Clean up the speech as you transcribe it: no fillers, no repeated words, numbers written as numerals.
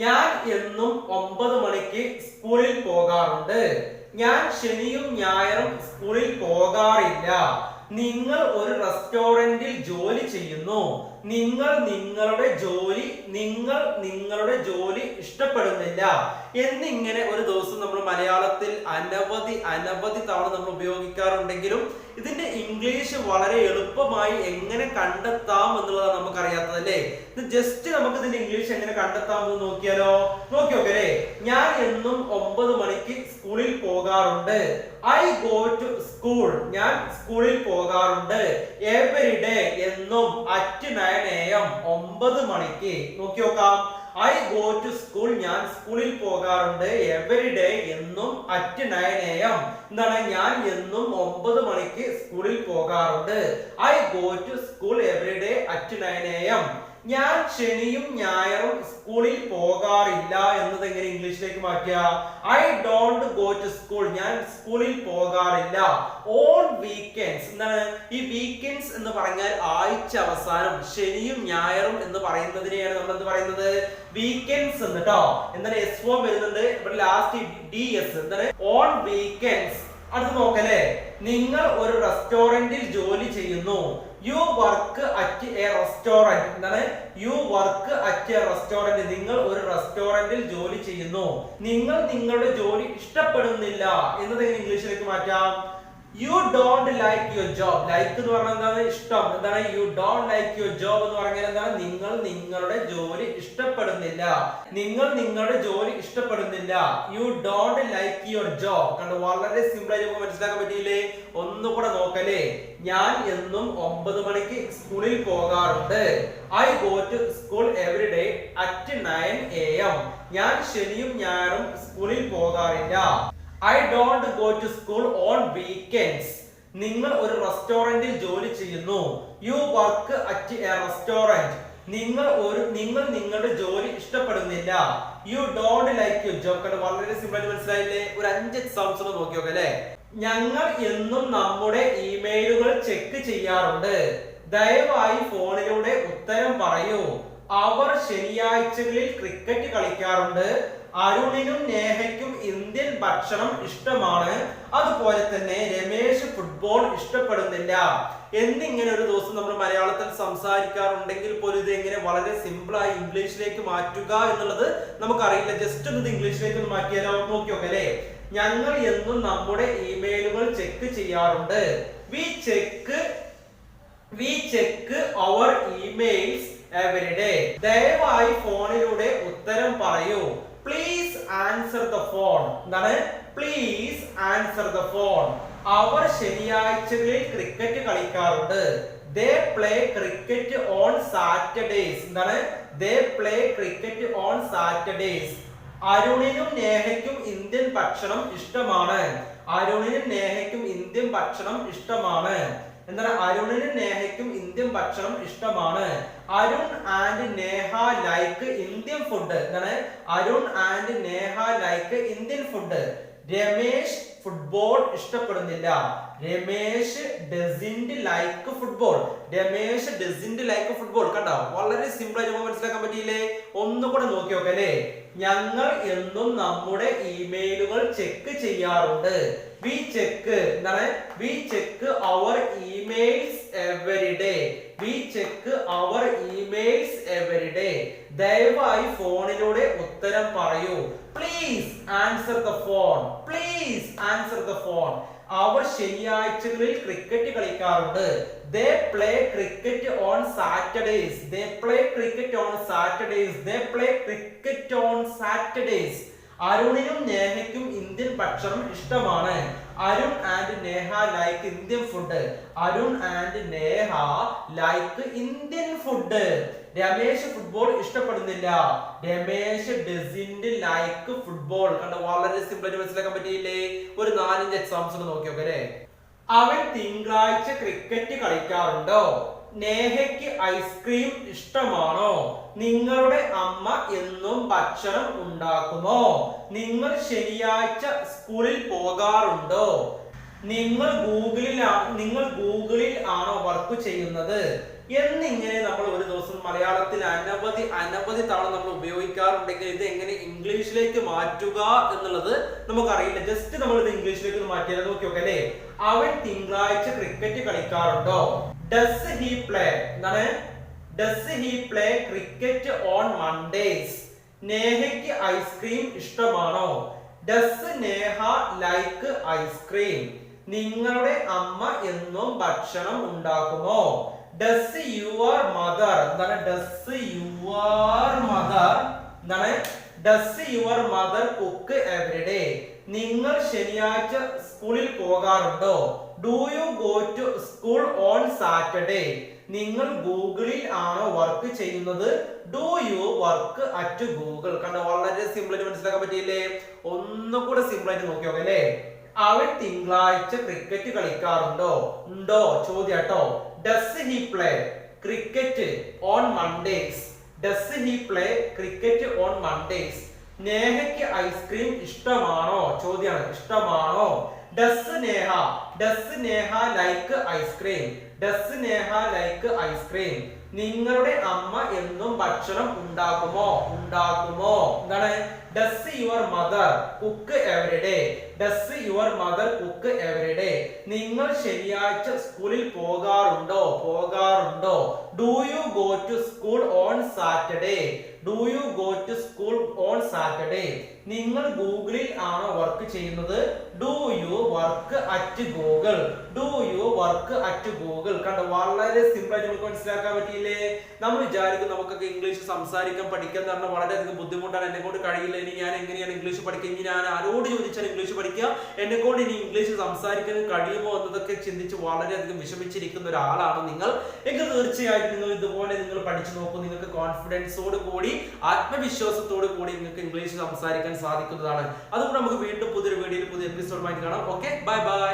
ഞാൻ എന്നും 9 മണിക്ക് സ്കൂളിൽ പോകാറുണ്ട്. ഞാൻ ശനിയും ഞായറും സ്കൂളിൽ പോകാറില്ല. നിങ്ങൾ ഒരു റെസ്റ്റോറന്റിൽ ജോലി ചെയ്യുന്നു. നിങ്ങൾ നിങ്ങളുടെ ജോലി ഇഷ്ടപ്പെടുന്നില്ല എന്നിങ്ങനെ ഒരു ദിവസം നമ്മൾ മലയാളത്തിൽ അനവധി തവണ നമ്മൾ ഉപയോഗിക്കാറുണ്ടെങ്കിലും ഇതിന്റെ ഇംഗ്ലീഷ് വളരെ എളുപ്പമായി എങ്ങനെ കണ്ടെത്താം എന്നുള്ളതാണ് നമുക്ക് അറിയാത്തത് അല്ലേ. ഇത് ജസ്റ്റ് നമുക്ക് ഇതിന്റെ ഇംഗ്ലീഷ് എങ്ങനെ കണ്ടെത്താം എന്ന് നോക്കിയാലോ. നോക്കിയോക്കല്ലേ. ഞാൻ എന്നും 9 മണിക്ക് സ്കൂളിൽ പോകാറുണ്ട്. I go to school. ഞാൻ സ്കൂളിൽ പോകാറുണ്ട്. എവരി ഡേ എന്നും അറ്റ് 9 AM 9 മണിക്ക്. നോക്കി നോക്കാം. I go to school. ഞാൻ സ്കൂളിൽ പോകാറുണ്ട്. എവരി ഡേ എന്നും അറ്റ് 9 AM. എന്താണ്? ഞാൻ എന്നും 9 മണിക്ക് സ്കൂളിൽ പോകാറുണ്ട്. I go to school every day at 9 AM. ഞാൻ ശനിയും ഞായറും സ്കൂളിൽ പോകാറില്ല എന്നത് എങ്ങനെ ഇംഗ്ലീഷിലേക്ക് മാറ്റിയ? I don't go to school. ഞാൻ സ്കൂളിൽ പോകാറില്ല. On weekends. എന്താണ് ഈ വീക്കെൻഡ്സ് എന്ന് പറഞ്ഞാൽ ആഴ്ച അവസാനം ശനിയും ഞായറും എന്ന് പറയുന്നതിനെയാണ് നമ്മൾ എന്ത് പറയുന്നത്? വീക്കെൻഡ്സ് എന്ന് ട്ടോ. എന്താണ് എസ് ഓ വരുന്നുണ്ട് ഇവിടെ ലാസ്റ്റ് ഡി എസ്. എന്താണ് ഓൺ വീക്കെൻഡ്സ്. അടുത്ത് നോക്കല്ലേ. നിങ്ങൾ ഒരു റെസ്റ്റോറന്റിൽ ജോലി ചെയ്യുന്നു. You work at a restaurant. എന്താണ് you work at a restaurant. നിങ്ങൾ ഒരു റെസ്റ്റോറന്റിൽ ജോലി ചെയ്യുന്നു. നിങ്ങൾ നിങ്ങളുടെ ജോലി ഇഷ്ടപ്പെടുന്നില്ല എന്നത് ഇംഗ്ലീഷിലേക്ക് മാറ്റാം. You don't like your job. Like എന്ന് പറഞ്ഞാൽ എന്താണ്? ഇഷ്ടം. എന്താണ് you don't like your job എന്ന് പറഞ്ഞാൽ എന്താണ്? നിങ്ങൾ നിങ്ങളുടെ ജോലി ഇഷ്ടപ്പെടുന്നില്ല. നിങ്ങൾ നിങ്ങളുടെ ജോലി ഇഷ്ടപ്പെടുന്നില്ല. You don't like your job. കണ്ടു, വളരെ സിമ്പിൾ ആയി നമുക്ക് മനസ്സിലാക്കാൻ പറ്റിയില്ലേ? ഒന്നുകൂടെ നോക്കല്ലേ. ഞാൻ എന്നും 9 മണിക്ക് സ്കൂളിൽ പോകാറുണ്ട്. I go to school every day at 9 AM. ഞാൻ ശനിയും ഞായറും സ്കൂളിൽ പോകാറില്ല. I don't go to school on weekends. നിങ്ങൾ ഒരു റെസ്റ്റോറന്റിൽ ജോലി ചെയ്യുന്നു. You work at a restaurant. നിങ്ങൾ നിങ്ങളുടെ ജോലി ഇഷ്ടപ്പെടുന്നില്ല. You don't like your job. കണ്ടോ, വളരെ സിമ്പിൾ ആയിട്ട് മനസ്സിലായില്ലേ? ഒരു 5 എക്സാംപിൾസ് നോക്കി നോക്കാം അല്ലേ. ഞങ്ങൾ എന്നും നമ്മുടെ ഇമെയിലുകൾ ചെക്ക് ചെയ്യാറുണ്ട്. ദയവായി ഫോണിലൂടെ ഉത്തരം പറയൂ. അവർ ശനിയാഴ്ചകളിൽ ക്രിക്കറ്റ് കളിക്കാറുണ്ട്. അരുണിനും നേഹയ്ക്കും ഇന്ത്യൻ ഭക്ഷണം ഇഷ്ടമാണ്. അതുപോലെ തന്നെ രമേശ് ഫുട്ബോൾ ഇഷ്ടപ്പെടുന്നില്ല എന്നിങ്ങനെ ഒരു ദിവസം നമ്മൾ മലയാളത്തിൽ സംസാരിക്കാറുണ്ടെങ്കിൽ പോലും ഇത് എങ്ങനെ വളരെ സിമ്പിൾ ആയി ഇംഗ്ലീഷിലേക്ക് മാറ്റുക എന്നുള്ളത് നമുക്കറിയില്ല. ജസ്റ്റ് ഒന്ന് ഇംഗ്ലീഷിലേക്ക് ഒന്ന് മാറ്റിയാലോ. നോക്കി നോക്കല്ലേ. ഞങ്ങൾ എന്നും നമ്മുടെ ഇമെയിലുകൾ ചെക്ക് ചെയ്യാറുണ്ട്. We check our emails every day. ദയവായി ഫോണിലൂടെ ഉത്തരം പറയൂ. Please answer the phone. എന്താണ്? Please answer the phone. അവർ ശനിയാഴ്ചകളിൽ ക്രിക്കറ്റ് കളിക്കാറുണ്ട്. They play cricket on Saturdays. എന്താണ്? They play cricket on Saturdays. അരുണിനും നേഹയ്ക്കും ഇന്ത്യൻ ഭക്ഷണം ഇഷ്ടമാണ്. അരുണിനും നേഹയ്ക്കും ഇന്ത്യൻ ഭക്ഷണം ഇഷ്ടമാണ്. എന്താണ്? അരുണിനും നേഹയ്ക്കും ഇന്ത്യൻ ഭക്ഷണം ഇഷ്ടമാണ്. Arun and Neha like Indian food. എന്താണ്? Arun and Neha like Indian food. Ramesh football ഇഷ്ടപ്പെടുന്നില്ല. Ramesh doesn't like football. Ramesh doesn't like football. കണ്ടോ, വളരെ സിമ്പിൾ ആയിട്ട് നമുക്ക് മനസ്സിലാക്കാൻ പറ്റിയില്ലേ? ഒന്നുകൂടെ നോക്കി നോക്കല്ലേ. ഞങ്ങൾ എന്നും നമ്മുടെ ഇമെയിലുകൾ ചെക്ക് ചെയ്യാറുണ്ട്. We check. എന്താണ്? We check our emails every day. We check our emails every day. ദയവായി ഫോണിലൂടെ ഉത്തരം പറയൂ. Please answer the phone. Please answer the phone. അവർ ശനിയാഴ്ചകളിൽ ക്രിക്കറ്റ് കളിക്കാറുണ്ട്. They play cricket on Saturdays. They play cricket on Saturdays. They play cricket on Saturdays. അരുണിനും നേഹയ്ക്കും Indian ഭക്ഷണം ഇഷ്ടമാണ്. Arun and Neha like Indian food. Arun and Neha like Indian food. Ramesh football ഇഷ്ടപ്പെടുന്നില്ല. Ramesh doesn't like football. കണ്ടോ, വളരെ സിമ്പിൾ ആയിട്ട് മനസ്സിലാക്കാൻ പറ്റിയില്ലേ? ഒരു 4-5 എക്സാംപിൾസ് നോക്കി നോക്കല്ലേ. അവൻ തിങ്കളാഴ്ച ക്രിക്കറ്റ് കളിക്കാറുണ്ടോ? നേഹയ്ക്ക് ഐസ്ക്രീം ഇഷ്ടമാണോ? നിങ്ങളുടെ അമ്മ എന്നും ഭക്ഷണം ഉണ്ടാക്കുമോ? നിങ്ങൾ ശനിയാഴ്ച സ്കൂളിൽ പോകാറുണ്ടോ? നിങ്ങൾ ഗൂഗിളിൽ ആണോ വർക്ക് ചെയ്യുന്നത് എന്നിങ്ങനെ നമ്മൾ ഒരു ദിവസം മലയാളത്തിൽ അനവധി തവണ നമ്മൾ ഉപയോഗിക്കാറുണ്ടെങ്കിൽ ഇത് എങ്ങനെ ഇംഗ്ലീഷിലേക്ക് മാറ്റുക എന്നുള്ളത് നമുക്കറിയില്ല. ജസ്റ്റ് നമ്മൾ ഇത് ഇംഗ്ലീഷിലേക്ക് മാറ്റിയാൽ നോക്കി നോക്കാം അല്ലേ. അവൻ തിങ്കളാഴ്ച ക്രിക്കറ്റ് കളിക്കാറുണ്ടോ? ഡസ് ഹി പ്ലേ എന്താണ്? Does he play cricket on Mondays? നേഹയ്ക്ക് ഐസ്ക്രീം ഇഷ്ടമാണോ? Does Neha like ice cream? നിങ്ങളുടെ അമ്മ എന്നും ഭക്ഷണം ഉണ്ടാക്കുമോ? ഡസ് യുവർ മദർ എന്താണ്? ഡസ് യുവർ മദർ എന്താണ്? Does your mother cook every day? നിങ്ങൾ ശനിയാഴ്ച സ്കൂളിൽ പോകാറുണ്ടോ? Do you go to school on Saturday? നിങ്ങൾ ഗൂഗിളിൽ ആണോ വർക്ക് ചെയ്യുന്നത്? Do you work at Google? കണ്ടോ, വളരെ സിമ്പിൾ ആയിട്ട് മനസ്സിലാക്കാൻ പറ്റിയില്ലേ? ഒന്നുകൂടെ സിമ്പിൾ ആയിട്ട് നോക്കി നോക്കാം അല്ലേ. അവൻ തിങ്കളാഴ്ച ക്രിക്കറ്റ് കളിക്കാറുണ്ടോ? ഉണ്ടോ ചോദ്യാട്ടോ. Does he play cricket on Mondays? Does he play cricket on Mondays? നേഹയ്ക്ക് ഐസ്ക്രീം ഇഷ്ടമാണോ? ചോദ്യാണ്, ഇഷ്ടമാണോ? Does Neha like ice cream? Does Neha like ice cream? നിങ്ങളുടെ അമ്മ എന്നും ഭക്ഷണം ഉണ്ടാക്കുമോ? എന്താണ്? Does your mother cook every day? Does your mother cook every day? നിങ്ങൾ ശനിയാഴ്ച സ്കൂളിൽ പോകാറുണ്ടോ? Do you go to school on Saturday? Do you go to school on Saturday? നിങ്ങൾ ഗൂഗിളിൽ ആണോ വർക്ക് ചെയ്യുന്നത്? Do you work at Google? Do you work at Google? കണ്ടോ, വളരെ സിമ്പിൾ ആയിട്ട് നമുക്ക് മനസ്സിലാക്കാൻ പറ്റിയില്ലേ? നമ്മൾ വിചാരിക്കും നമുക്കൊക്കെ ഇംഗ്ലീഷ് സംസാരിക്കാൻ പഠിക്കാൻ എന്ന് പറഞ്ഞാൽ വളരെയധികം ബുദ്ധിമുട്ടാണ്, എന്നെ കൊണ്ട് കഴിയില്ല, ഇനി ഞാൻ എങ്ങനെയാണ് ഇംഗ്ലീഷ് പഠിക്കുക, ഇനി ഞാൻ ആരോട് ചോദിച്ചാൽ ഇംഗ്ലീഷ് പഠിക്കുക, എന്നെ കൊണ്ട് ഇനി ഇംഗ്ലീഷ് സംസാരിക്കാൻ കഴിയുമോ എന്നതൊക്കെ ചിന്തിച്ച് വളരെയധികം വിഷമിച്ചിരിക്കുന്ന ഒരാളാണ് നിങ്ങൾ എങ്കിൽ തീർച്ചയായിട്ടും നിങ്ങൾ ഇതുപോലെ നിങ്ങൾ പഠിച്ചു നോക്കൂ. നിങ്ങൾക്ക് കോൺഫിഡൻസോട് കൂടി ആത്മവിശ്വാസത്തോട് കൂടി നിങ്ങൾക്ക് ഇംഗ്ലീഷ് സംസാരിക്കാൻ സാധിക്കുന്നതാണ്. അതുകൊണ്ട് നമുക്ക് വീണ്ടും പുതിയൊരു വീഡിയോയിൽ പുതിയ എപ്പിസോഡുമായി കാണാം. Okay, bye bye.